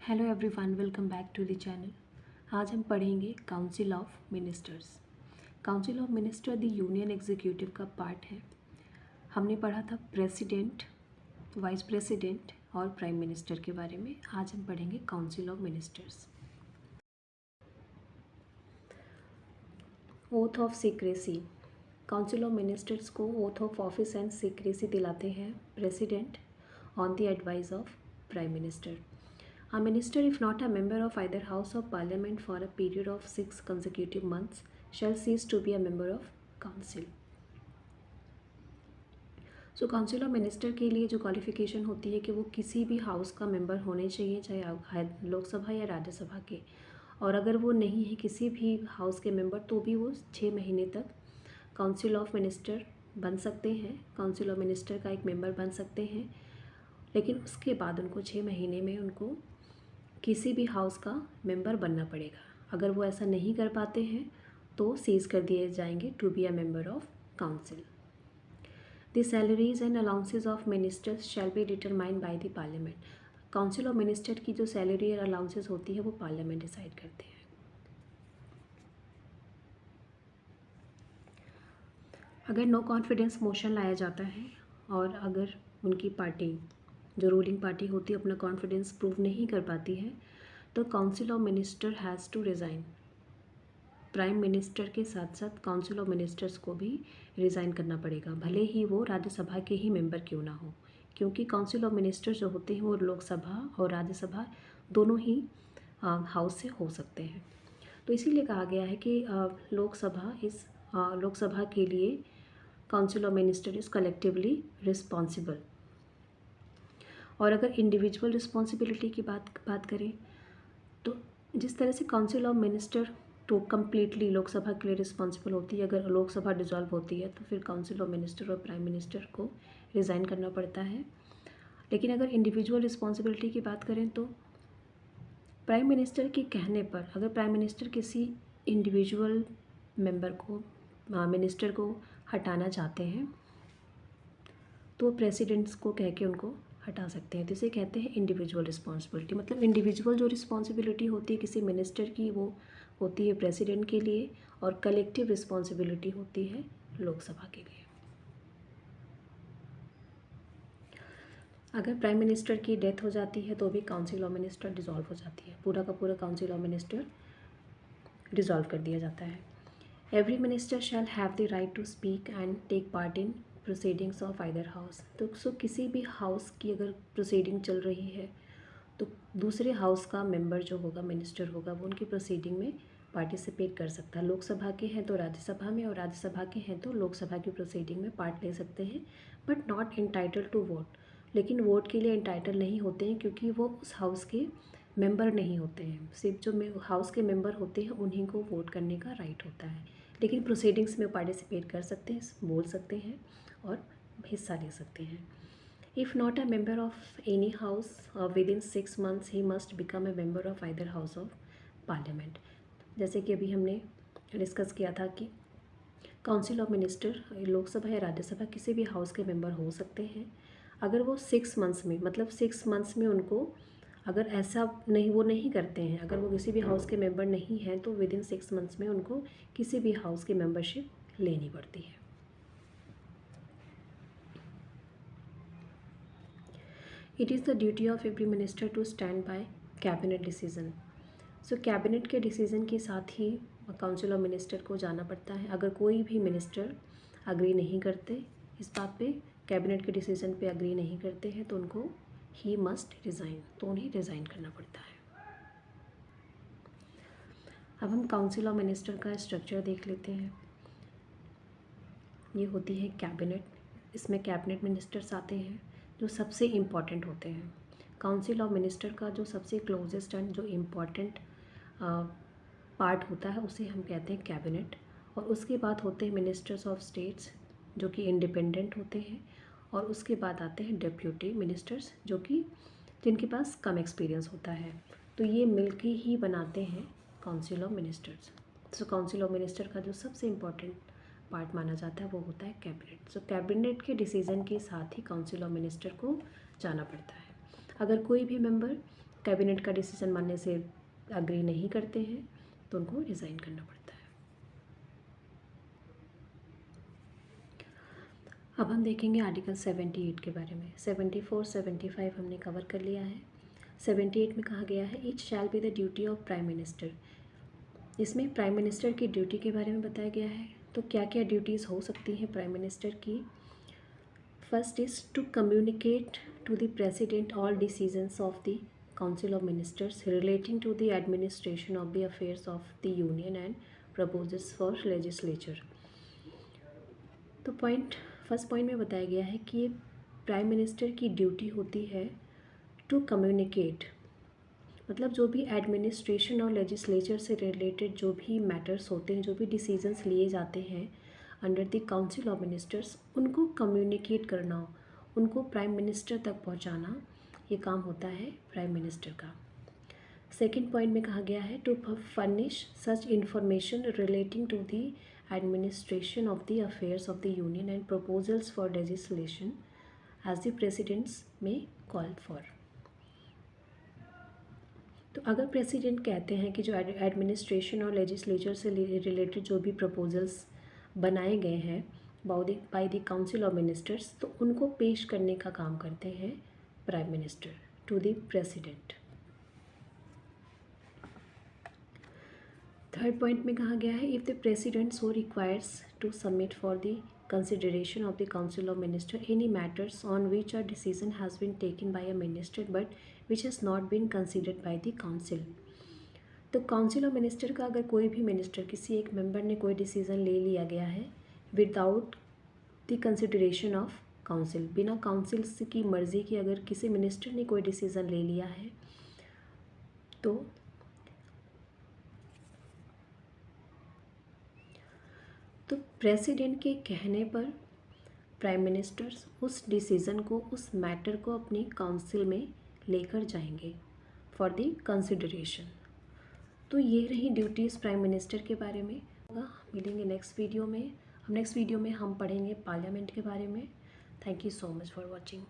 Hello everyone, welcome back to the channel. आज हम पढ़ेंगे council of ministers. Council of minister the union executive का part है। हमने पढ़ा था प्रेसिडेंट, वाइस प्रेसिडेंट और प्राइम मिनिस्टर के बारे में। आज हम पढ़ेंगे council of ministers. Oath of secrecy. Council of ministers को oath of office and secrecy दिलाते हैं president on the advice of prime minister. A minister, if not a member of either House of Parliament for a period of 6 consecutive months, shall cease to be a member of Council. So council of minister के लिए जो qualification होती है कि वो किसी भी house का मेंबर होने चाहिए, चाहे लोकसभा या राज्यसभा के। और अगर वो नहीं है किसी भी हाउस के मेंबर, तो भी वो 6 महीने तक काउंसिल ऑफ मिनिस्टर बन सकते हैं, काउंसिल ऑफ मिनिस्टर का एक मेंबर बन सकते हैं। लेकिन उसके बाद उनको 6 महीने में उनको किसी भी हाउस का मेंबर बनना पड़ेगा। अगर वो ऐसा नहीं कर पाते हैं तो सीज कर दिए जाएंगे to be a member of council. The salaries and allowances of ministers shall be determined by the parliament. Council of minister की जो सैलरी और अलाउंसेज होती है वो पार्लियामेंट डिसाइड करते हैं। अगर नो कॉन्फिडेंस मोशन लाया जाता है और अगर उनकी पार्टी, जो रूलिंग पार्टी होती है, अपना कॉन्फिडेंस प्रूव नहीं कर पाती है, तो council of minister has to resign. Prime minister के साथ साथ काउंसिल ऑफ मिनिस्टर्स को भी रिज़ाइन करना पड़ेगा, भले ही वो राज्यसभा के ही मेंबर क्यों ना हो, क्योंकि काउंसिल ऑफ मिनिस्टर्स जो होते हैं वो लोकसभा और राज्यसभा दोनों ही हाउस से हो सकते हैं। तो इसीलिए कहा गया है कि लोकसभा के लिए council of minister is collectively responsible. और अगर इंडिविजुअल रिस्पॉन्सिबिलिटी की बात करें तो जिस तरह से काउंसिल ऑफ मिनिस्टर तो कम्प्लीटली लोकसभा के लिए रिस्पॉन्सिबल होती है, अगर लोकसभा डिसॉल्व होती है तो फिर काउंसिल ऑफ मिनिस्टर और प्राइम मिनिस्टर को रिज़ाइन करना पड़ता है। लेकिन अगर इंडिविजुअल रिस्पॉन्सिबिलिटी की बात करें तो प्राइम मिनिस्टर के कहने पर अगर प्राइम मिनिस्टर किसी इंडिविजुअल मेंबर को, मिनिस्टर को हटाना चाहते हैं तो प्रेसिडेंट्स को कह के उनको हटा सकते हैं। तो इसे कहते हैं इंडिविजुअल रिस्पॉन्सिबिलिटी। मतलब इंडिविजुअल जो रिस्पॉन्सिबिलिटी होती है किसी मिनिस्टर की वो होती है प्रेसिडेंट के लिए, और कलेक्टिव रिस्पॉन्सिबिलिटी होती है लोकसभा के लिए। अगर प्राइम मिनिस्टर की डेथ हो जाती है तो भी काउंसिल ऑफ मिनिस्टर डिसॉल्व हो जाती है, पूरा का पूरा काउंसिल ऑफ मिनिस्टर डिसॉल्व कर दिया जाता है। Every minister shall have the right to speak and take part in proceedings of either house. तो किसी भी हाउस की अगर प्रोसीडिंग चल रही है तो दूसरे हाउस का मेंबर जो होगा, मिनिस्टर होगा, वो उनकी प्रोसीडिंग में पार्टिसिपेट कर सकता है। लोकसभा के हैं तो राज्यसभा में, और राज्यसभा के हैं तो लोकसभा की प्रोसीडिंग में पार्ट ले सकते हैं, but not entitle to vote. लेकिन वोट के लिए इंटाइटल नहीं होते हैं क्योंकि वो उस हाउस के मेंबर नहीं होते हैं। सिर्फ जो हाउस के मेंबर होते हैं उन्हीं को वोट करने का राइट होता है। लेकिन प्रोसीडिंग्स में पार्टिसिपेट कर सकते हैं, बोल सकते हैं और हिस्सा ले सकते हैं। If not a member of any house within 6 months, he must become a member of either house of parliament। जैसे कि अभी हमने डिस्कस किया था कि काउंसिल ऑफ मिनिस्टर लोकसभा या राज्यसभा किसी भी हाउस के मेंबर हो सकते हैं अगर वो 6 मंथ्स में, मतलब 6 मंथ्स में उनको, अगर ऐसा नहीं, वो नहीं करते हैं, अगर वो किसी भी हाउस के मेंबर नहीं हैं तो विदिन 6 मंथ्स में उनको किसी भी हाउस की मेंबरशिप लेनी पड़ती है। It is the duty of every minister to stand by cabinet decision। So cabinet के डिसीज़न के साथ ही काउंसिल ऑफ मिनिस्टर को जाना पड़ता है। अगर कोई भी मिनिस्टर अग्री नहीं करते इस बात पे, कैबिनेट के डिसीज़न पे अग्री नहीं करते हैं तो उनको ही मस्ट रिज़ाइन, तो उन्हें रिज़ाइन करना पड़ता है। अब हम काउंसिल ऑफ मिनिस्टर का स्ट्रक्चर देख लेते हैं। ये होती है कैबिनेट, इसमें कैबिनेट मिनिस्टर्स आते हैं जो सबसे इम्पॉर्टेंट होते हैं। काउंसिल ऑफ मिनिस्टर का जो सबसे क्लोजेस्ट एंड जो इम्पॉर्टेंट पार्ट होता है उसे हम कहते हैं कैबिनेट। और उसके बाद होते हैं मिनिस्टर्स ऑफ स्टेट्स जो कि इंडिपेंडेंट होते हैं, और उसके बाद आते हैं डिप्यूटी मिनिस्टर्स जो कि जिनके पास कम एक्सपीरियंस होता है। तो ये मिलके ही बनाते हैं council of ministers. So council of minister का जो सबसे इम्पॉर्टेंट पार्ट माना जाता है वो होता है कैबिनेट। सो कैबिनेट के डिसीज़न के साथ ही काउंसिल ऑफ मिनिस्टर को जाना पड़ता है। अगर कोई भी मेंबर कैबिनेट का डिसीजन मानने से अग्री नहीं करते हैं तो उनको रिज़ाइन करना पड़ता है। अब हम देखेंगे आर्टिकल 78 के बारे में। 74, 75 हमने कवर कर लिया है। 78 में कहा गया है it shall be the duty of prime minister. इसमें प्राइम मिनिस्टर की ड्यूटी के बारे में बताया गया है। तो क्या क्या ड्यूटीज़ हो सकती हैं प्राइम मिनिस्टर की। First is to communicate to the president all decisions of the council of ministers relating to the administration of the affairs of the union and proposals for legislature. तो first point में बताया गया है कि prime minister की duty होती है to communicate, मतलब जो भी एडमिनिस्ट्रेशन और लेजिस्लेचर से रिलेटेड जो भी मैटर्स होते हैं, जो भी डिसीजंस लिए जाते हैं under the council of ministers, उनको कम्युनिकेट करना, उनको प्राइम मिनिस्टर तक पहुंचाना, ये काम होता है प्राइम मिनिस्टर का। सेकेंड पॉइंट में कहा गया है to furnish such information relating to the administration of the affairs of the union and proposals for legislation as the president's may call for. तो अगर प्रेसिडेंट कहते हैं कि जो एडमिनिस्ट्रेशन और लेजिस्लेचर से रिलेटेड जो भी प्रपोजल्स बनाए गए हैं by the council of ministers, तो उनको पेश करने का काम करते हैं prime minister to the president. Third point में कहा गया है if the president so requires to submit for the consideration of the council of minister any matters on which a decision has been taken by a minister but which has not been considered by the council। तो council of minister का अगर कोई भी minister, किसी एक member ने कोई decision ले लिया गया है without the consideration of council, बिना काउंसिल की मर्ज़ी के अगर किसी मिनिस्टर ने कोई डिसीज़न ले लिया है तो प्रेसिडेंट के कहने पर प्राइम मिनिस्टर्स उस डिसीज़न को, उस मैटर को अपनी काउंसिल में लेकर जाएंगे फॉर द कंसिडरेशन। तो ये रही ड्यूटीज़ प्राइम मिनिस्टर के बारे में। मिलेंगे नेक्स्ट वीडियो में। नेक्स्ट वीडियो में हम पढ़ेंगे पार्लियामेंट के बारे में। Thank you so much for watching.